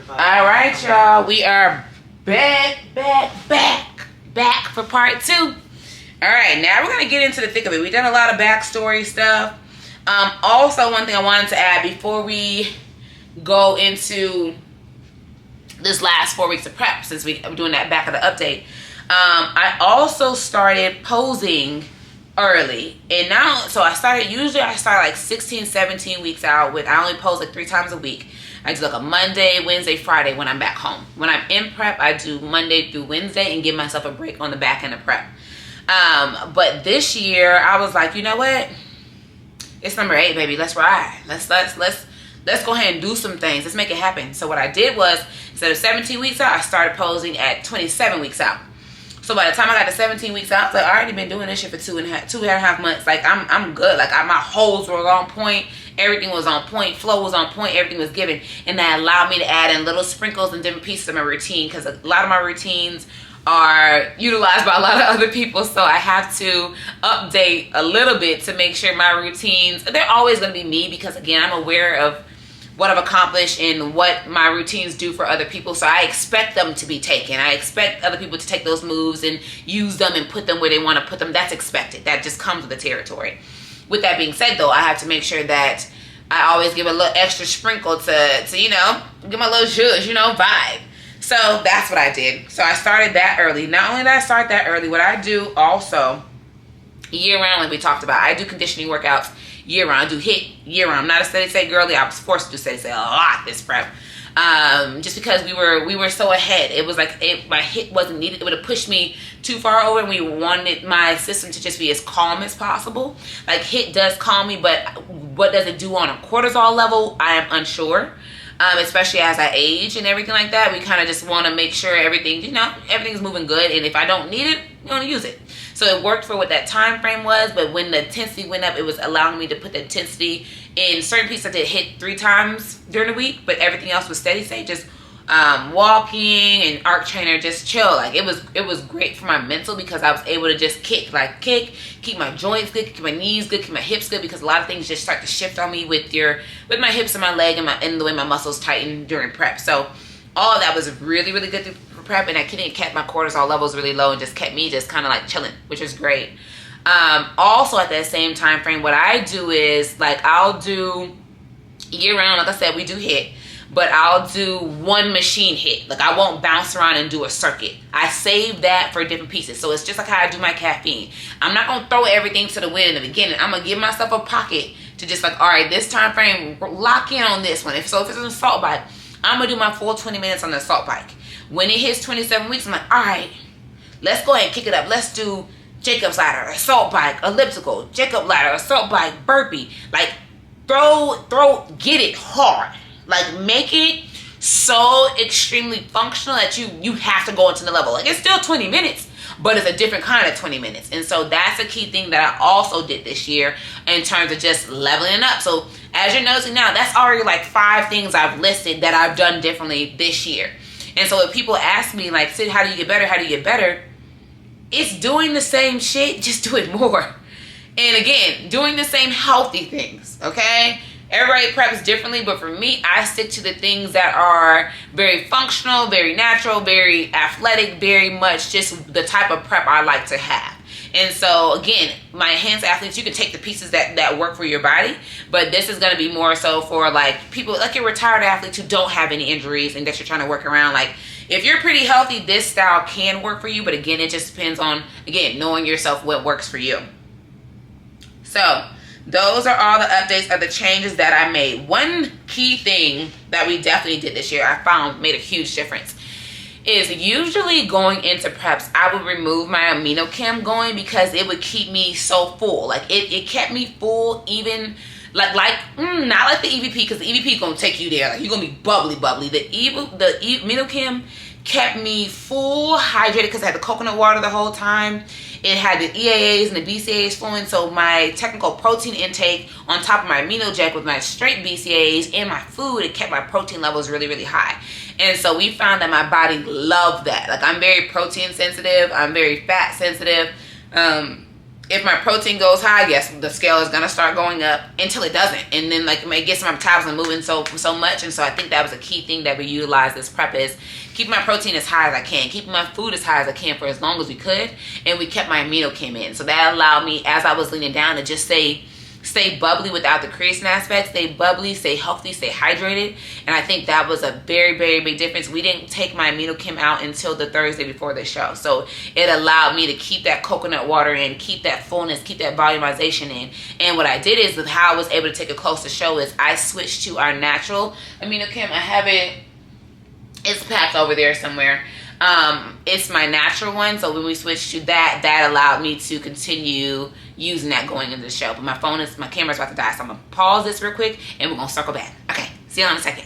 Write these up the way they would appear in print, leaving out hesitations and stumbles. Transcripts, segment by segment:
All right, y'all. We are back for part 2. All right, now we're going to get into the thick of it. We've done a lot of backstory stuff. Also, one thing I wanted to add before we go into this last 4 weeks of prep, since I'm doing that back of the update, I also started posing early. And now, so I start like 16, 17 weeks out with, I only pose like 3 times a week. I do like a Monday, Wednesday, Friday when I'm back home. When I'm in prep, I do Monday through Wednesday and give myself a break on the back end of prep. But this year I was like, you know what? It's number 8, baby. Let's ride. Let's go ahead and do some things. Let's make it happen. So what I did was, instead of 17 weeks out, I started posing at 27 weeks out. So by the time I got to 17 weeks out, I was like, I already been doing this shit for 2.5 months. Like I'm good. Like my holes were on point. Everything was on point. Flow was on point. Everything was given. And that allowed me to add in little sprinkles and different pieces of my routine, because a lot of my routines are utilized by a lot of other people. So I have to update a little bit to make sure my routines, they're always going to be me, because again, I'm aware of what I've accomplished and what my routines do for other people. So I expect them to be taken. I expect other people to take those moves and use them and put them where they want to put them. That's expected. That just comes with the territory. With that being said, though, I have to make sure that I always give a little extra sprinkle to you know, give my little zhuzh, you know, vibe. So that's what I did. So I started that early. Not only did I start that early, what I do also year round, like we talked about, I do conditioning workouts year round. I do HIIT year round. I'm not a steady state girly. I was forced to do steady state a lot this prep. Just because we were so ahead. It was like my HIIT wasn't needed. It would have pushed me too far over, and we wanted my system to just be as calm as possible. Like HIIT does calm me, but what does it do on a cortisol level? I am unsure. Especially as I age and everything like that, we kind of just want to make sure everything, you know, everything's moving good. And if I don't need it, I'm going to use it. So it worked for what that time frame was, but when the intensity went up, it was allowing me to put the intensity in certain pieces. I did HIIT 3 times during the week, but everything else was steady state, just walking and arc trainer, just chill. Like it was great for my mental, because I was able to just kick, keep my joints good, keep my knees good, keep my hips good, because a lot of things just start to shift on me with my hips and my leg and the way my muscles tighten during prep. So all of that was really, really good for prep, and I kept my cortisol levels really low and just kept me just kind of like chilling, which was great. Also at that same time frame, what I do is, like, I'll do year round, like I said, we do HIIT, but I'll do one machine HIIT. Like I won't bounce around and do a circuit. I save that for different pieces. So it's just like how I do my caffeine. I'm not going to throw everything to the wind in the beginning. I'm going to give myself a pocket to just like, all right, this time frame, lock in on this one. If it's an assault bike, I'm going to do my full 20 minutes on the assault bike. When it hits 27 weeks, I'm like, all right, let's go ahead and kick it up. Let's do Jacob's ladder, assault bike, elliptical, Jacob ladder, assault bike, burpee. Like get it hard. Like make it so extremely functional that you have to go into the level. Like it's still 20 minutes, but it's a different kind of 20 minutes. And so that's a key thing that I also did this year in terms of just leveling it up. So as you're noticing now, that's already like 5 things I've listed that I've done differently this year. And so if people ask me like, Sid, how do you get better? How do you get better? It's doing the same shit, just do it more. And again, doing the same healthy things, okay? Everybody preps differently, but for me, I stick to the things that are very functional, very natural, very athletic, very much just the type of prep I like to have. And so again, my enhanced athletes, you can take the pieces that work for your body, but this is going to be more so for like people like your retired athletes who don't have any injuries and that you're trying to work around. Like if you're pretty healthy, this style can work for you, but again, it just depends on, again, knowing yourself, what works for you. So those are all the updates of the changes that I made. One key thing that we definitely did this year, I found made a huge difference, is usually going into preps, I would remove my amino chem going because it would keep me so full. Like it kept me full, even not like the EVP, because the EVP is going to take you there. Like you're going to be bubbly. The amino chem kept me full, hydrated, because I had the coconut water the whole time. It had the EAAs and the BCAAs flowing, so my technical protein intake on top of my amino jack with my straight BCAAs and my food, it kept my protein levels really, really high. And so we found that my body loved that. Like I'm very protein sensitive, I'm very fat sensitive. if my protein goes high, yes, the scale is gonna start going up until it doesn't, and then like it gets my metabolism moving so much. And so I think that was a key thing that we utilized this prep, is keeping my protein as high as I can, keeping my food as high as I can for as long as we could, and we kept my amino chem in. So that allowed me, as I was leaning down, to just stay bubbly without the creatine aspect, stay bubbly, stay healthy, stay hydrated. And I think that was a very, very big difference. We didn't take my amino chem out until the Thursday before the show. So it allowed me to keep that coconut water in, keep that fullness, keep that volumization in. And what I did is, with how I was able to take it close to show, is I switched to our natural amino chem. I have it, it's packed over there somewhere. It's my natural one. So when we switched to that, that allowed me to continue using that going into the show. But my camera's about to die, so I'm gonna pause this real quick and we're gonna circle back. Okay, see you in a second.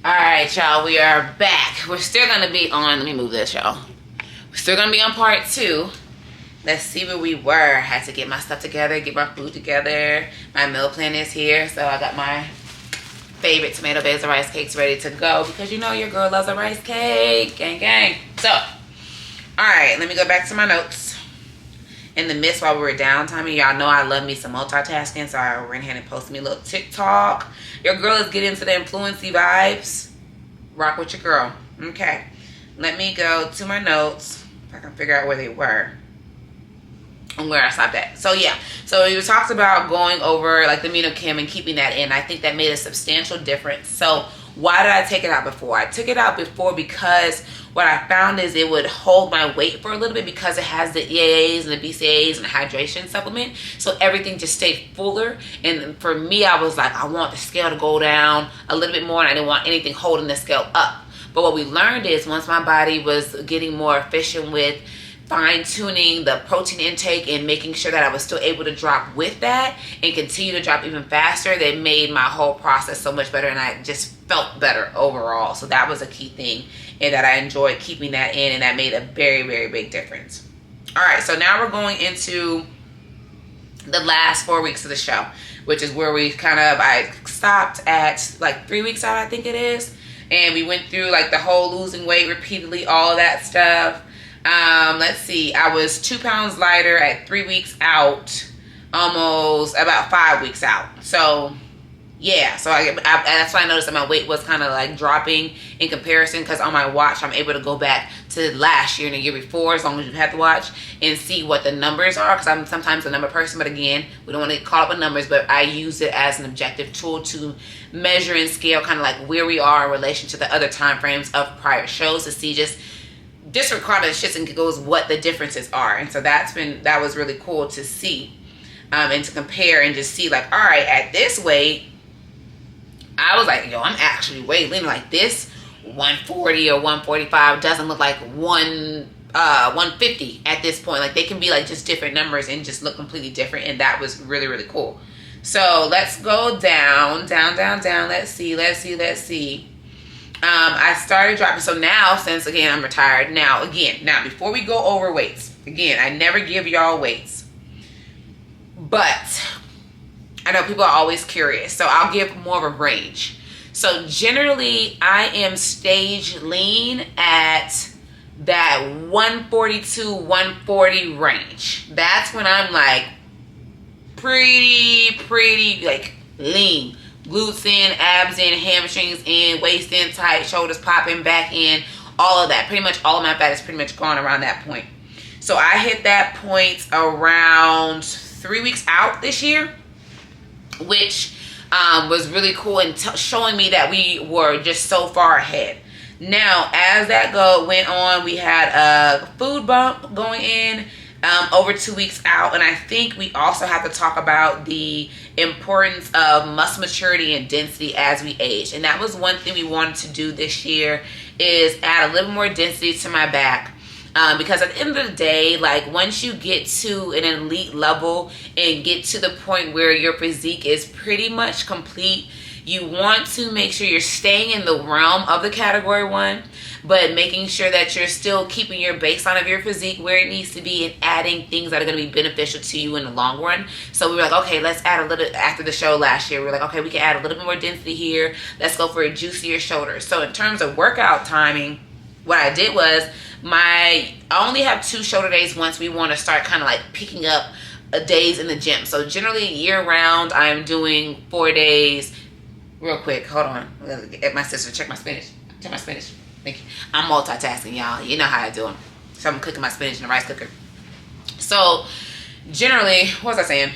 All right, y'all, we are back. We're still gonna be on, let me move this, y'all. We're still gonna be on part 2. Let's see where we were. I had to get my stuff together, get my food together. My meal plan is here, so I got my favorite tomato basil rice cakes ready to go, because you know your girl loves a rice cake. Gang, gang. So, all right, let me go back to my notes. In the midst while we were downtiming, y'all know I love me some multitasking, so I went ahead and posted me a little TikTok. Your girl is getting into the influency vibes. Rock with your girl. Okay, let me go to my notes if I can figure out where they were and where I stopped at. So yeah, so we talked about going over like the amino chem and keeping that in. I think that made a substantial difference. So why did I take it out before? I took it out before because what I found is it would hold my weight for a little bit, because it has the EAAs and the BCAAs and the hydration supplement. So everything just stayed fuller. And for me, I was like, I want the scale to go down a little bit more, and I didn't want anything holding the scale up. But what we learned is, once my body was getting more efficient with fine-tuning the protein intake and making sure that I was still able to drop with that and continue to drop even faster, that made my whole process so much better, and I just felt better overall. So that was a key thing, and that I enjoyed keeping that in, and that made a very, very big difference. All right, so now we're going into the last 4 weeks of the show, which is where we I stopped at like 3 weeks out, I think it is, and we went through like the whole losing weight repeatedly, all of that stuff. Let's see, I was 2 pounds lighter at 3 weeks out, almost about 5 weeks out. So yeah, so I that's why I noticed that my weight was kind of like dropping in comparison, because on my watch I'm able to go back to last year and the year before, as long as you've had the watch, and see what the numbers are, because I'm sometimes a number person. But again, we don't want to get caught up with numbers, but I use it as an objective tool to measure and scale kind of like where we are in relation to the other time frames of prior shows, to see just disregard the shits and giggles what the differences are. And so that was really cool to see, and to compare and just see like, all right, at this weight, I was like, yo, I'm actually way leaner. Like this 140 or 145 doesn't look like 150 at this point. Like they can be like just different numbers and just look completely different. And that was really, really cool. So let's go down. Let's see. I started dropping. So now, since again I'm retired, now before we go over weights, again, I never give y'all weights, but I know people are always curious, so I'll give more of a range. So generally, I am stage lean at that 142, 140 range. That's when I'm like pretty like lean. Glutes in, abs in, hamstrings in, waist in tight, shoulders popping, back in, all of that. Pretty much all of my fat is pretty much gone around that point. So I hit that point around 3 weeks out this year, which was really cool and showing me that we were just so far ahead. Now, as that went on, we had a food bump going in over 2 weeks out, and I think we also have to talk about the importance of muscle maturity and density as we age. And that was one thing we wanted to do this year, is add a little more density to my back. Because at the end of the day, like once you get to an elite level and get to the point where your physique is pretty much complete, you want to make sure you're staying in the realm of the category 1, but making sure that you're still keeping your baseline of your physique where it needs to be, and adding things that are going to be beneficial to you in the long run. So we were like, okay, let's add a little. After the show last year, we were like, okay, we can add a little bit more density here. Let's go for a juicier shoulder. So in terms of workout timing, what I did was I only have 2 shoulder days once we want to start kind of like picking up days in the gym. So generally year round, I'm doing 4 days. Real quick, hold on. Get my sister, check my spinach. Check my spinach. Thank you. I'm multitasking, y'all. You know how I do them. So I'm cooking my spinach in the rice cooker. So generally, what was I saying?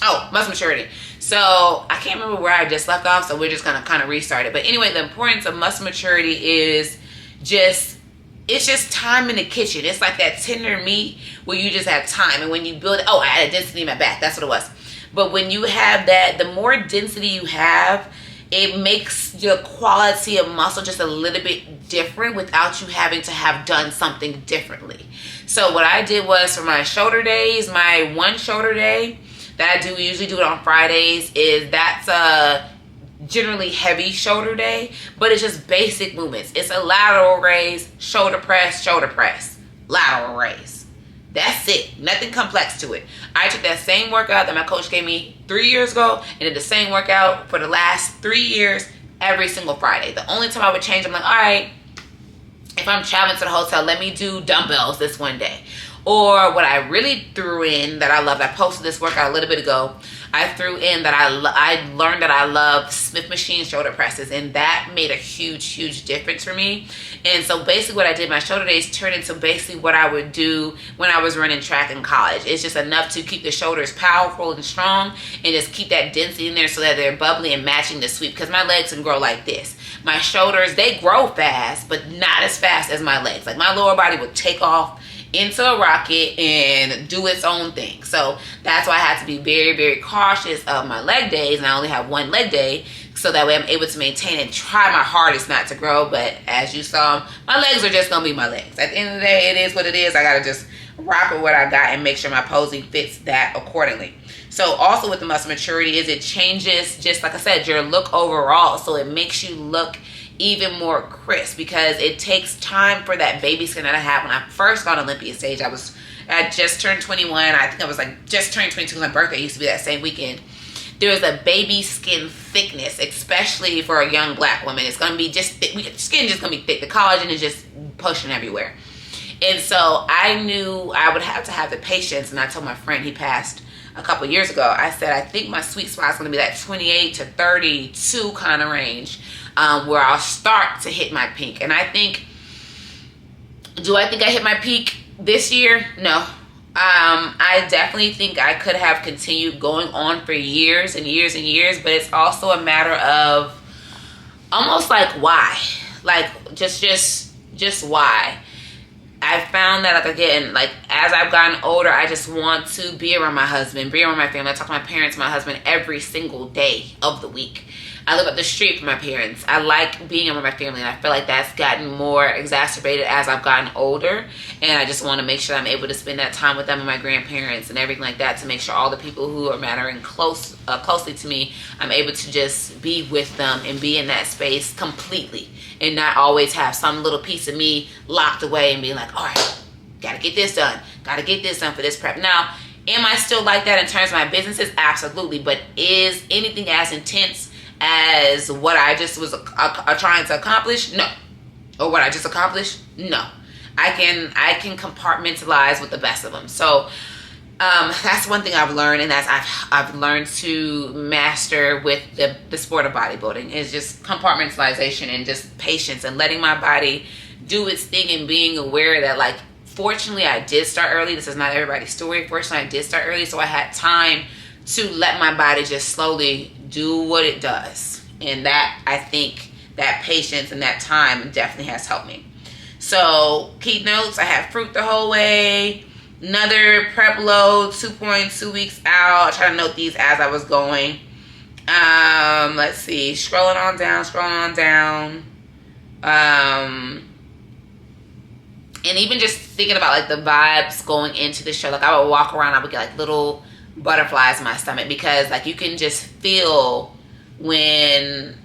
Oh, muscle maturity. So I can't remember where I just left off, so we're just gonna kind of restart it. But anyway, the importance of muscle maturity is it's just time in the kitchen. It's like that tender meat where you just have time. And when you build it, I had a density in my back. That's what it was. But when you have that, the more density you have, it makes your quality of muscle just a little bit different without you having to have done something differently. So what I did was for my shoulder days, my 1 shoulder day that I do, usually do it on Fridays, that's a generally heavy shoulder day, but it's just basic movements. It's a lateral raise, shoulder press, lateral raise. That's it. Nothing complex to it. I took that same workout that my coach gave me 3 years ago and did the same workout for the last 3 years every single Friday. The only time I would change, I'm like, all right, if I'm traveling to the hotel, let me do dumbbells this one day. Or what I really threw in that I loved, I posted this workout a little bit ago. I threw in that I learned that I love Smith machine shoulder presses, and that made a huge difference for me. And so basically what I did, my shoulder days turned into basically what I would do when I was running track in college. It's just enough to keep the shoulders powerful and strong and just keep that density in there so that they're bubbly and matching the sweep, because my legs can grow like this. My shoulders, they grow fast, but not as fast as my legs. Like my lower body would take off into a rocket and do its own thing. So that's why I had to be very cautious of my leg days, and I only have 1 leg day, so that way I'm able to maintain and try my hardest not to grow. But as you saw, my legs are just gonna be my legs. At the end of the day, it is what it is. I gotta just rock with what I got and make sure my posing fits that accordingly. So also with the muscle maturity is it changes, just like I said, your look overall. So it makes you look even more crisp, because it takes time for that baby skin that I had when I first got on Olympia stage. I just turned 21. I think I was like just turning 22 because my birthday used to be that same weekend. There's a baby skin thickness, especially for a young black woman. It's gonna be just thick. Skin just gonna be thick. The collagen is just pushing everywhere. And so I knew I would have to have the patience, and I told my friend, he passed a couple years ago, I said, I think my sweet spot is going to be that 28 to 32 kind of range, where I'll start to hit my peak. And I think, do I think I hit my peak this year? No. I definitely think I could have continued going on for years and years and years, but it's also a matter of almost like why, like just why. I found that, like, again, like, as I've gotten older, I just want to be around my husband, be around my family. I talk to my parents, my husband every single day of the week. I live up the street from my parents. I like being around my family, and I feel like that's gotten more exacerbated as I've gotten older. And I just want to make sure I'm able to spend that time with them and my grandparents and everything like that, to make sure all the people who are mattering closely to me, I'm able to just be with them and be in that space completely, and not always have some little piece of me locked away and being like, all right, gotta get this done for this prep. Now, am I still like that in terms of my businesses? Absolutely. But is anything as intense as what I just was trying to accomplish? No. Or what I just accomplished? No. I can compartmentalize with the best of them. So that's one thing I've learned, and that's I've learned to master with the sport of bodybuilding, is just compartmentalization and just patience and letting my body do its thing, and being aware that, like, fortunately I did start early. This is not everybody's story. Fortunately I did start early, so I had time to let my body just slowly do what it does. And that, I think, that patience and that time definitely has helped me. So key notes, I had fruit the whole way. Another prep load, 2.2 weeks out. I try to note these as I was going. Let's see, scrolling on down. And even just thinking about, like, the vibes going into the show. Like, I would walk around, I would get, like, little butterflies in my stomach, because, like, you can just feel when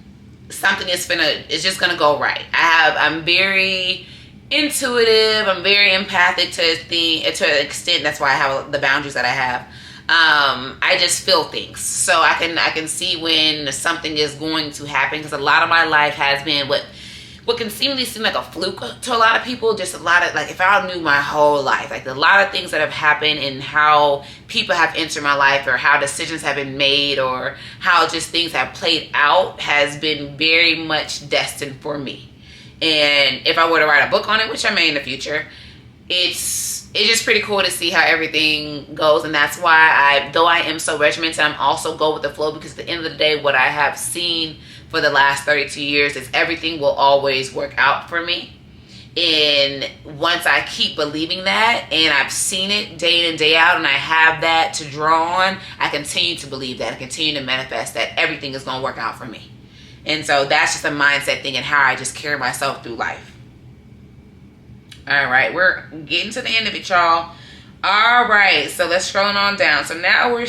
something is just gonna go right. I'm very intuitive. I'm very empathic to an extent. That's why I have the boundaries that I have. I just feel things, so I can see when something is going to happen, because a lot of my life has been what can seemingly seem like a fluke to a lot of people, just a lot of, like, if I knew my whole life, like a lot of things that have happened and how people have entered my life, or how decisions have been made, or how just things have played out, has been very much destined for me. And if I were to write a book on it, which I may in the future, it's just pretty cool to see how everything goes. And that's why though I am so regimented, I'm also go with the flow, because at the end of the day, what I have seen for the last 32 years is everything will always work out for me. And once I keep believing that, and I've seen it day in and day out, and I have that to draw on, I continue to believe that, I continue to manifest that everything is going to work out for me. And so that's just a mindset thing, and how I just carry myself through life. All right, we're getting to the end of it, y'all. All right, so let's scroll on down. So now we're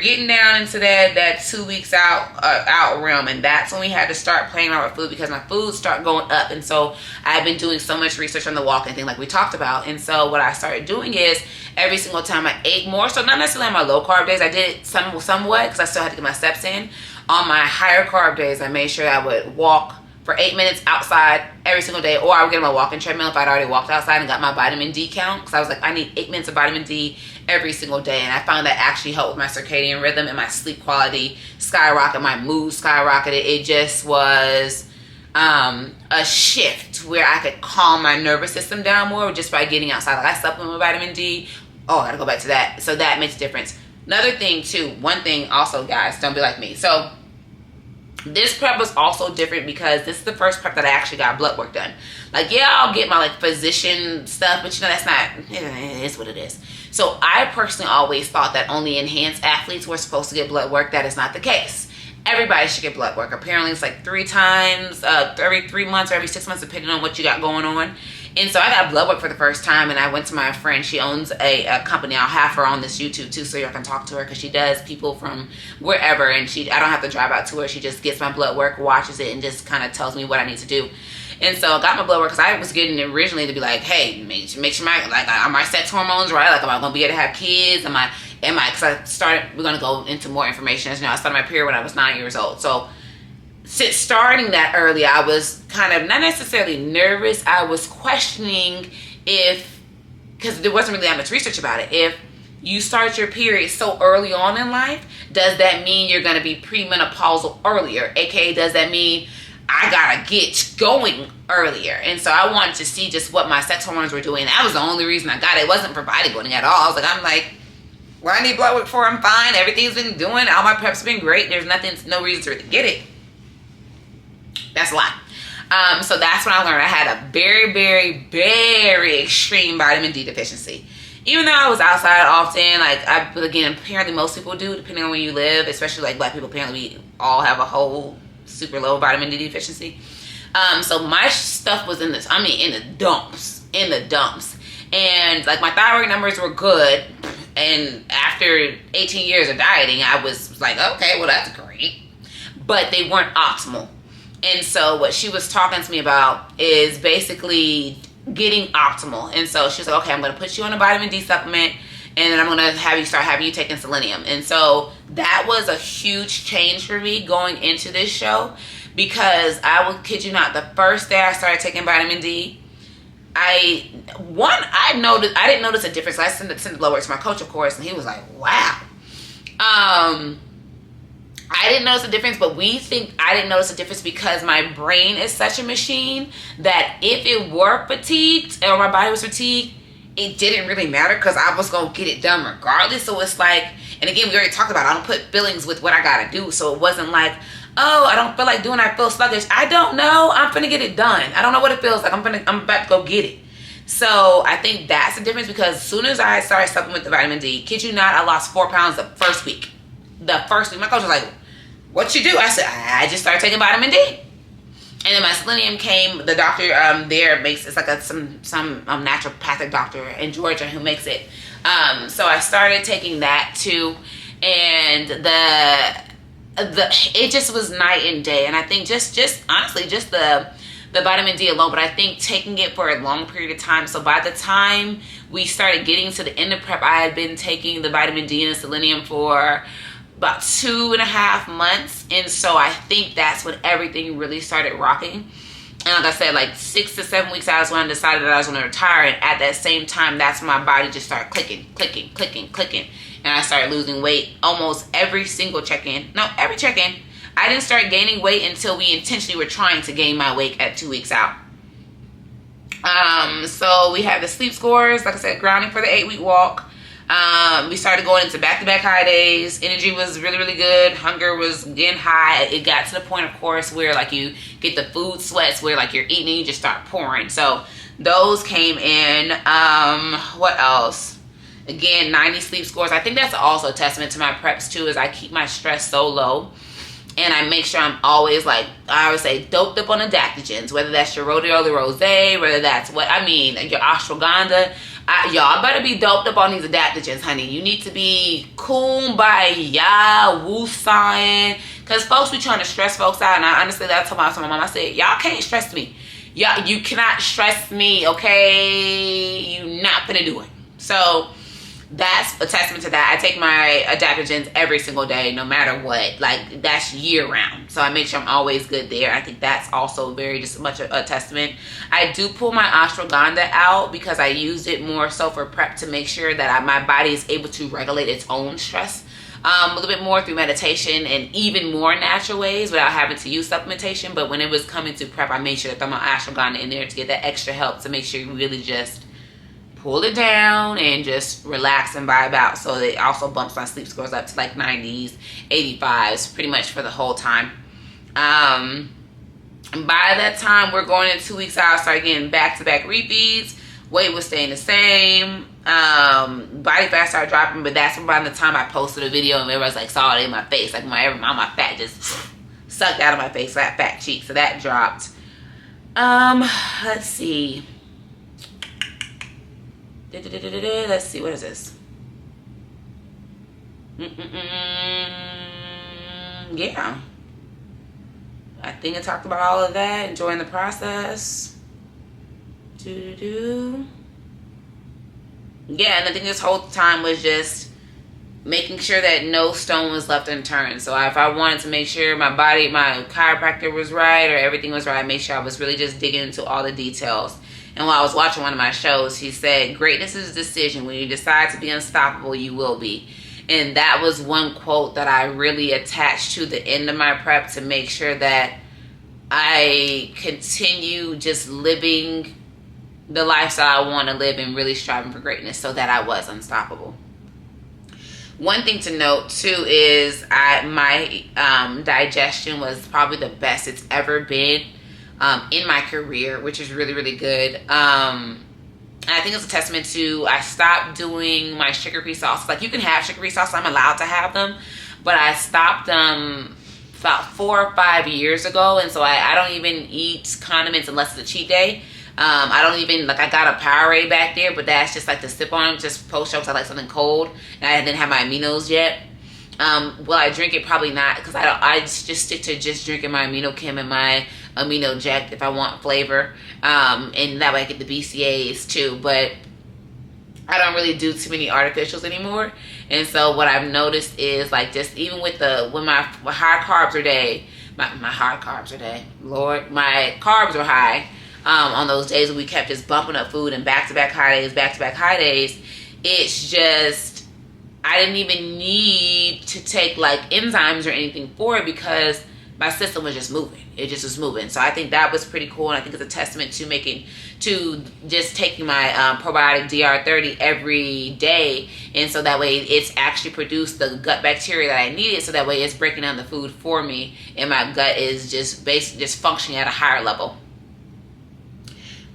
getting down into that 2 weeks out realm, and that's when we had to start playing around with food, because my food started going up. And so I've been doing so much research on the walking thing, like we talked about. And so what I started doing is every single time I ate more, so not necessarily on my low carb days, I did it somewhat because I still had to get my steps in. On my higher carb days, I made sure I would walk for 8 minutes outside every single day, or I would get on my walking treadmill if I'd already walked outside and got my vitamin D count, because I was like, I need 8 minutes of vitamin D every single day. And I found that actually helped with my circadian rhythm, and my sleep quality skyrocketed, my mood skyrocketed. It just was a shift where I could calm my nervous system down more just by getting outside. Like, I supplement with vitamin D. Oh, I gotta go back to that. So that makes a difference. Another thing too, one thing also, guys, don't be like me. So this prep was also different because this is the first prep that I actually got blood work done. Like, yeah, I'll get my like physician stuff, but you know, that's not, it is what it is. So I personally always thought that only enhanced athletes were supposed to get blood work. That is not the case. Everybody should get blood work. Apparently it's like 3 times, every 3 months or every 6 months, depending on what you got going on. And so I got blood work for the first time, and I went to my friend. She owns a company. I'll have her on this YouTube too, so y'all can talk to her, because she does people from wherever, and I don't have to drive out to her. She just gets my blood work, watches it, and just kind of tells me what I need to do. And so I got my blood work because I was getting it originally to be like, hey, make sure are my sex hormones right? Like, am I gonna be able to have kids? Am I? Because we're gonna go into more information. As you know, I started my period when I was 9 years old. So since starting that early, I was kind of not necessarily nervous. I was questioning because there wasn't really that much research about it. If you start your period so early on in life, does that mean you're going to be premenopausal earlier? AKA, does that mean I got to get going earlier? And so I wanted to see just what my sex hormones were doing. That was the only reason I got it. It wasn't for bodybuilding at all. I'm like, what I need blood work for? I'm fine. Everything's been doing. All my prep's been great. There's no reason to really get it. That's a lot. So that's when I learned I had a very, very, very extreme vitamin D deficiency. Even though I was outside often, again, apparently most people do, depending on where you live, especially like black people, apparently we all have a whole super low vitamin D deficiency. So my stuff was in the dumps. And like my thyroid numbers were good. And after 18 years of dieting, I was like, okay, well, that's great. But they weren't optimal. And so what she was talking to me about is basically getting optimal. And so she was like, okay, I'm going to put you on a vitamin D supplement, and then I'm going to have you taking selenium. And so that was a huge change for me going into this show, because I will kid you not, the first day I started taking vitamin D, I didn't notice a difference. I sent the blood work to my coach, of course, and he was like, wow. I didn't notice a difference, but I didn't notice a difference because my brain is such a machine that if it were fatigued or my body was fatigued, it didn't really matter because I was going to get it done regardless. So it's like, and again, we already talked about it, I don't put feelings with what I got to do. So it wasn't like, oh, I don't feel like doing it, I feel sluggish. I don't know. I'm finna get it done. I don't know what it feels like. I'm about to go get it. So I think that's the difference, because as soon as I started supplementing the vitamin D, kid you not, I lost 4 pounds the first week. My coach was like, what you do? I said, I just started taking vitamin D. And then my selenium came, the doctor there makes, it's like some naturopathic doctor in Georgia who makes it. So I started taking that too. And it just was night and day. And I think just honestly, just the vitamin D alone, but I think taking it for a long period of time. So by the time we started getting to the end of prep, I had been taking the vitamin D and the selenium for about 2.5 months. And so I think that's when everything really started rocking. And like I said, like 6 to 7 weeks out is when I decided that I was going to retire. And at that same time, that's when my body just started clicking. And I started losing weight almost every single check-in. No, every check-in. I didn't start gaining weight until we intentionally were trying to gain my weight at 2 weeks out. So we had the sleep scores, like I said, grounding for the 8-week walk. We started going into back-to-back high days. Energy was really, really good. Hunger was getting high. It got to the point, of course, where like you get the food sweats where like you're eating and you just start pouring. So those came in. What else? Again, 90 sleep scores. I think that's also a testament to my preps too, is I keep my stress so low. And I make sure I'm always, like, I always say, doped up on adaptogens, whether that's your rhodiola rosé, whether that's your ashwagandha. Y'all better be doped up on these adaptogens, honey. You need to be kumbaya, woosahing, because folks be trying to stress folks out. And I honestly, that's what I told my mom. I said, y'all can't stress me. Y'all, you cannot stress me, okay? You not gonna do it. So that's a testament to that. I take my adaptogens every single day, no matter what. Like, that's year round. So I make sure I'm always good there. I think that's also very just much a testament. I do pull my ashwagandha out because I used it more so for prep to make sure that my body is able to regulate its own stress a little bit more through meditation and even more natural ways without having to use supplementation. But when it was coming to prep, I made sure to throw my ashwagandha in there to get that extra help to make sure you really just pull it down and just relax and vibe out. So it also bumps my sleep scores up to like 90s, 85s, pretty much for the whole time. And by that time, we're going in 2 weeks out, I started getting back-to-back refeeds. Weight was staying the same. Body fat started dropping, but that's around the time I posted a video and everybody's like, saw it in my face. Like my fat just sucked out of my face, that fat cheek. So that dropped. Let's see. Let's see, what is this? Yeah. I think I talked about all of that. Enjoying the process. Yeah, and I think this whole time was just making sure that no stone was left unturned. So if I wanted to make sure my chiropractor was right or everything was right, I made sure I was really just digging into all the details. And while I was watching one of my shows, he said, greatness is a decision. When you decide to be unstoppable, you will be. And that was one quote that I really attached to the end of my prep to make sure that I continue just living the lifestyle I want to live and really striving for greatness so that I was unstoppable. One thing to note too is my digestion was probably the best it's ever been in my career, which is really, really good. And I think it's a testament to, I stopped doing my sugar-free sauces. Like, you can have sugar-free sauce, I'm allowed to have them, but I stopped them about 4 or 5 years ago. And so I don't even eat condiments unless it's a cheat day. I don't even, like, I got a Powerade back there, but that's just like to sip on them, just post-show because I like something cold. And I didn't have my aminos yet. Will I drink it? Probably not, because I just stick to just drinking my amino chem and my amino jack if I want flavor, and that way I get the BCAAs too. But I don't really do too many artificials anymore. And so what I've noticed is, like, just even with when my high carbs are day, my high carbs are day, Lord, my carbs are high on those days when we kept just bumping up food and back-to-back high days, it's just, I didn't even need to take like enzymes or anything for it because my system was just moving. It just was moving. So I think that was pretty cool. And I think it's a testament to just taking my probiotic DR30 every day. And so that way it's actually produced the gut bacteria that I needed. So that way it's breaking down the food for me. And my gut is just basically just functioning at a higher level.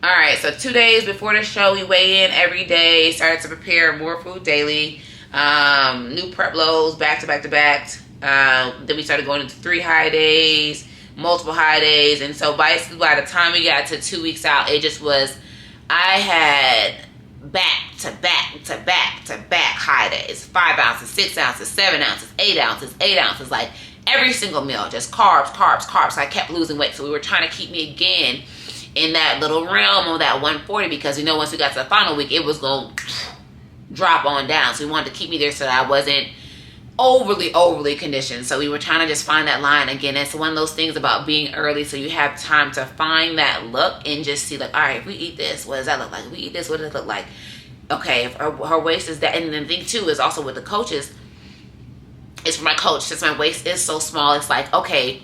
All right. So 2 days before the show, we weigh in every day. Started to prepare more food daily. New prep loads, back to back to back. Then we started going into 3 high days, multiple high days. And so by the time we got to 2 weeks out, it just was, I had back to back to back to back high days. 5 ounces, 6 ounces, 7 ounces, 8 ounces, 8 ounces, like every single meal, just carbs, carbs, carbs. So I kept losing weight. So we were trying to keep me again in that little realm of that 140, because you know, once we got to the final week, it was going to drop on down. So we wanted to keep me there so that I wasn't overly conditioned. So we were trying to just find that line. Again, it's one of those things about being early, so you have time to find that look and just see like, all right, if we eat this, what does that look like? If we eat this, what does it look like? Okay, if her waist is that. And the thing too is also with the coaches, it's for my coach, since my waist is so small, it's like, okay,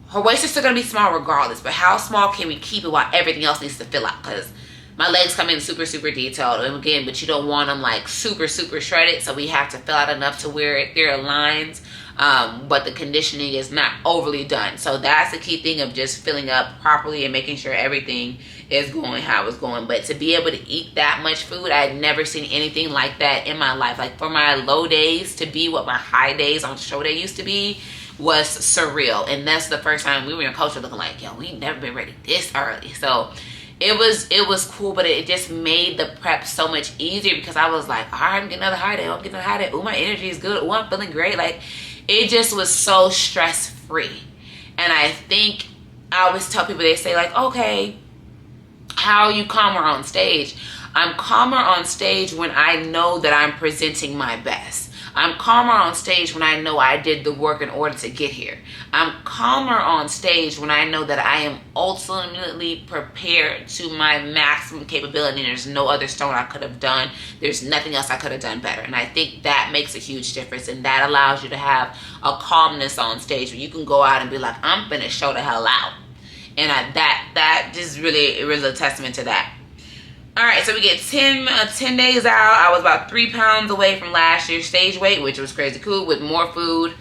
her waist is still going to be small regardless, but how small can we keep it while everything else needs to fill out? Because my legs come in super detailed, and again, but you don't want them like super shredded, so we have to fill out enough to where there are lines, but the conditioning is not overly done. So that's the key thing of just filling up properly and making sure everything is going how it's going. But to be able to eat that much food, I had never seen anything like that in my life. Like for my low days to be what my high days on show day used to be was surreal. And that's the first time we were in culture looking like, yo, we never been ready this early. So it was cool, but it just made the prep so much easier because I was like, all right, I'm getting another high day. I'm getting another high day. Ooh, my energy is good. Ooh, I'm feeling great. Like it just was so stress free. And I think I always tell people, they say like, okay, how are you calmer on stage? I'm calmer on stage when I know that I'm presenting my best. I'm calmer on stage when I know I did the work in order to get here. I'm calmer on stage when I know that I am ultimately prepared to my maximum capability and there's no other stone I could have done. There's nothing else I could have done better. And I think that makes a huge difference, and that allows you to have a calmness on stage where you can go out and be like, I'm finna show the hell out. And that just really, it was a testament to that. All right, so we get 10 days out. I was about 3 pounds away from last year's stage weight, which was crazy cool, with more food.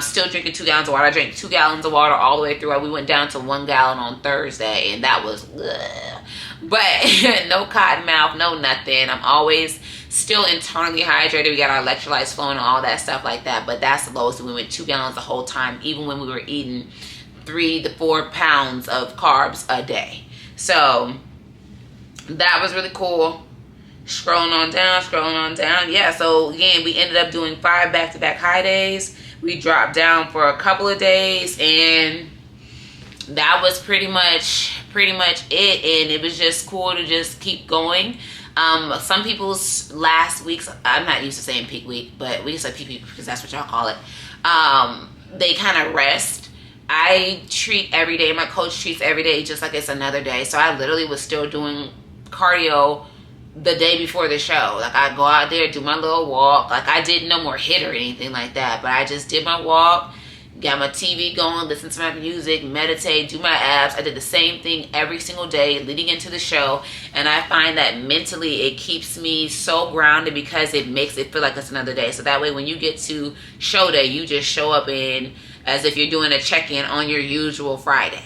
Still drinking 2 gallons of water. I drank 2 gallons of water all the way through. We went down to 1 gallon on Thursday, and that was, ugh. But no cotton mouth, no nothing. I'm always still internally hydrated. We got our electrolytes flowing and all that stuff like that, but that's the lowest. We went 2 gallons the whole time, even when we were eating 3 to 4 pounds of carbs a day. So that was really cool. Scrolling on down. Yeah, so again, we ended up doing 5 back-to-back high days. We dropped down for a couple of days, and that was pretty much it. And it was just cool to just keep going. Some people's last weeks, I'm not used to saying peak week, but we just say peak week because that's what y'all call it. They kind of rest. I treat every day, my coach treats every day just like it's another day. So I literally was still doing cardio the day before the show. Like I go out there, do my little walk. Like I did no more HIIT or anything like that, but I just did my walk, got my TV going, listen to my music, meditate, do my abs. I did the same thing every single day leading into the show, and I find that mentally it keeps me so grounded because it makes it feel like it's another day. So that way when you get to show day, you just show up in as if you're doing a check-in on your usual Friday.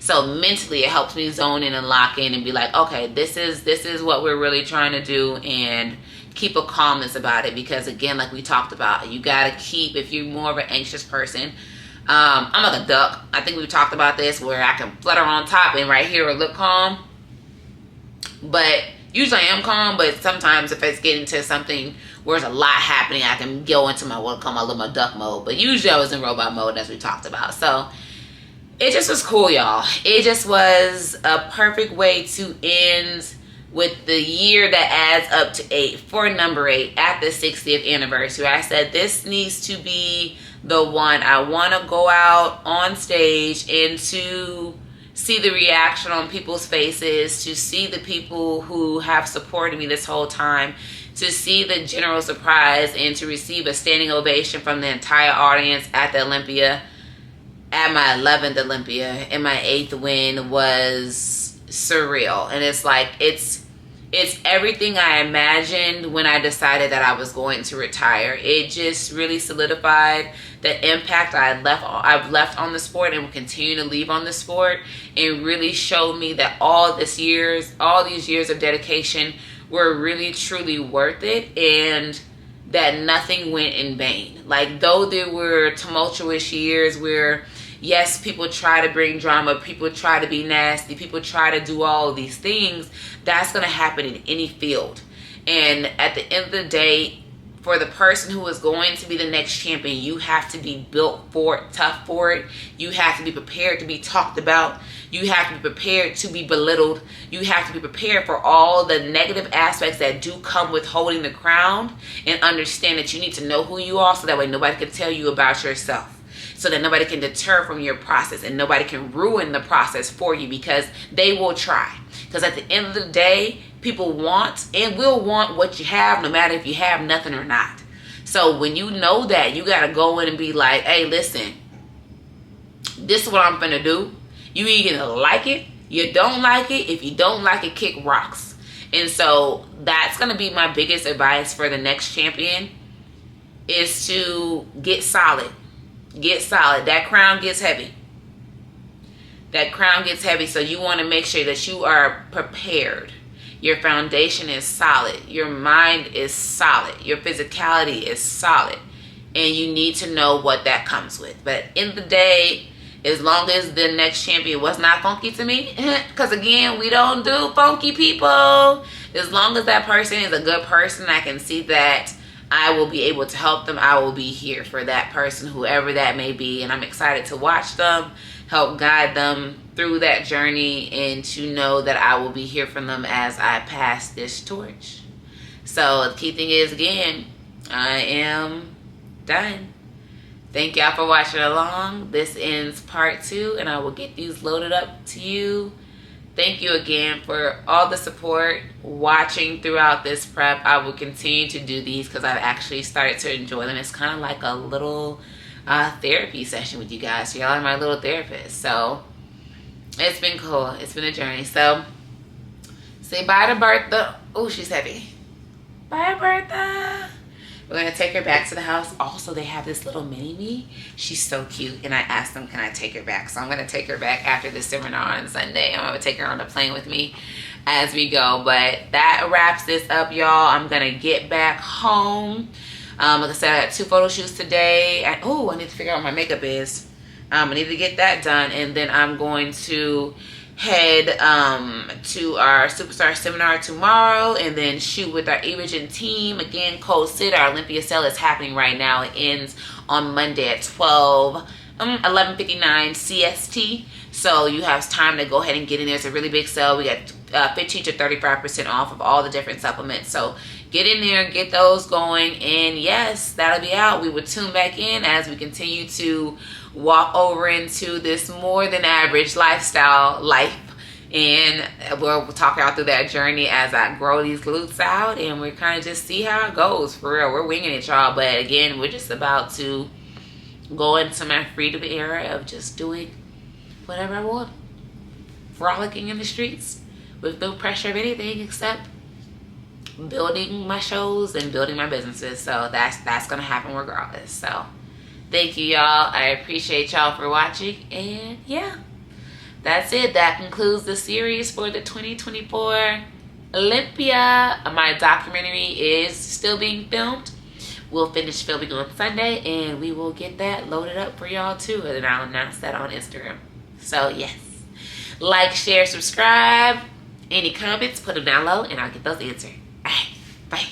So mentally it helps me zone in and lock in and be like, okay, this is what we're really trying to do, and keep a calmness about it. Because again, like we talked about, you gotta keep, if you're more of an anxious person, I'm like a duck. I think we've talked about this, where I can flutter on top and right here will look calm. But usually I am calm, but sometimes if it's getting to something where there's a lot happening, I can go into my, what I call my little duck mode. But usually I was in robot mode, as we talked about. So it just was cool, y'all. It just was a perfect way to end with the year that adds up to 8, for number 8 at the 60th anniversary. I said this needs to be the one. I want to go out on stage and to see the reaction on people's faces, to see the people who have supported me this whole time, to see the general surprise, and to receive a standing ovation from the entire audience at the Olympia. At my 11th Olympia, and my 8th win was surreal. And it's like, it's everything I imagined when I decided that I was going to retire. It just really solidified the impact I've left on the sport and will continue to leave on the sport, and really showed me that all these years of dedication were really truly worth it, and that nothing went in vain. Like, though there were tumultuous years where, yes, people try to bring drama, people try to be nasty, people try to do all of these things, that's going to happen in any field. And at the end of the day, for the person who is going to be the next champion, you have to be built for it, tough for it. You have to be prepared to be talked about. You have to be prepared to be belittled. You have to be prepared for all the negative aspects that do come with holding the crown, and understand that you need to know who you are, so that way nobody can tell you about yourself, so that nobody can deter from your process, and nobody can ruin the process for you, because they will try. Because at the end of the day, people want and will want what you have, no matter if you have nothing or not. So when you know that, you got to go in and be like, hey, listen, this is what I'm finna do. You either like it, you don't like it. If you don't like it, kick rocks. And so that's going to be my biggest advice for the next champion, is to get solid. Get solid. That crown gets heavy. That crown gets heavy. So you want to make sure that you are prepared. Your foundation is solid. Your mind is solid. Your physicality is solid. And you need to know what that comes with. But in the day, as long as the next champion was not funky to me, because again, we don't do funky people. As long as that person is a good person, I can see that I will be able to help them. I will be here for that person, whoever that may be. And I'm excited to watch them, help guide them through that journey, and to know that I will be here for them as I pass this torch. So the key thing is, again, I am done. Thank y'all for watching along. This ends part 2, and I will get these loaded up to you. Thank you again for all the support, watching throughout this prep. I will continue to do these because I've actually started to enjoy them. It's kind of like a little therapy session with you guys. So y'all are my little therapist. So it's been cool. It's been a journey. So say bye to Bertha. Oh, she's heavy. Bye, Bertha. We're going to take her back to the house. Also, they have this little mini-me. She's so cute. And I asked them, can I take her back? So I'm going to take her back after the seminar on Sunday. I'm going to take her on the plane with me as we go. But that wraps this up, y'all. I'm going to get back home. Like I said, I had 2 photo shoots today. I need to figure out what my makeup is. I need to get that done. And then I'm going to head to our superstar seminar tomorrow, and then shoot with our Evigen team. Again, Code Cyd, our Olympia sale is happening right now. It ends on Monday at 11:59 CST. So you have time to go ahead and get in there. It's a really big sale. We got 15 to 35% off of all the different supplements. So get in there, get those going, and yes, that'll be out. We will tune back in as we continue to walk over into this more than average lifestyle life, and we'll talk out through that journey as I grow these glutes out, and we're kind of just see how it goes. For real, we're winging it, y'all, but again, we're just about to go into my freedom era of just doing whatever I want, frolicking in the streets with no pressure of anything except building my shows and building my businesses. So that's gonna happen regardless. So thank you, y'all. I appreciate y'all for watching. And yeah, that's it. That concludes the series for the 2024 Olympia. My documentary is still being filmed. We'll finish filming on Sunday, and we will get that loaded up for y'all too. And I'll announce that on Instagram. So yes, like, share, subscribe. Any comments, put them down low, and I'll get those answered. All right, bye.